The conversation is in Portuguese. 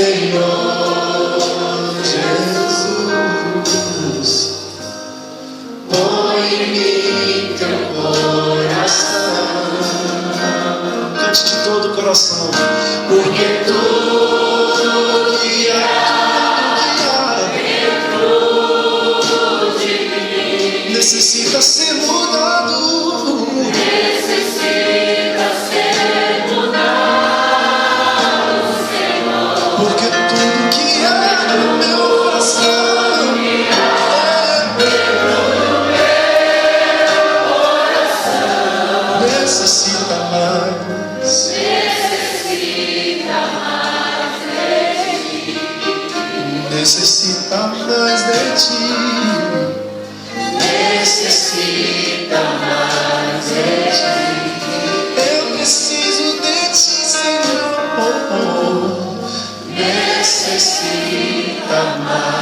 Senhor Jesus, põe em mim teu coração. Cante de todo o coração, porque tudo que há dentro de mim necessita ser mudado. Necessita ser mudado, Senhor. Porque tudo que há no meu coração necessita mais. Necessita mais de ti. Necessita mais de ti. Eu preciso de ti, Senhor. Necessita mais.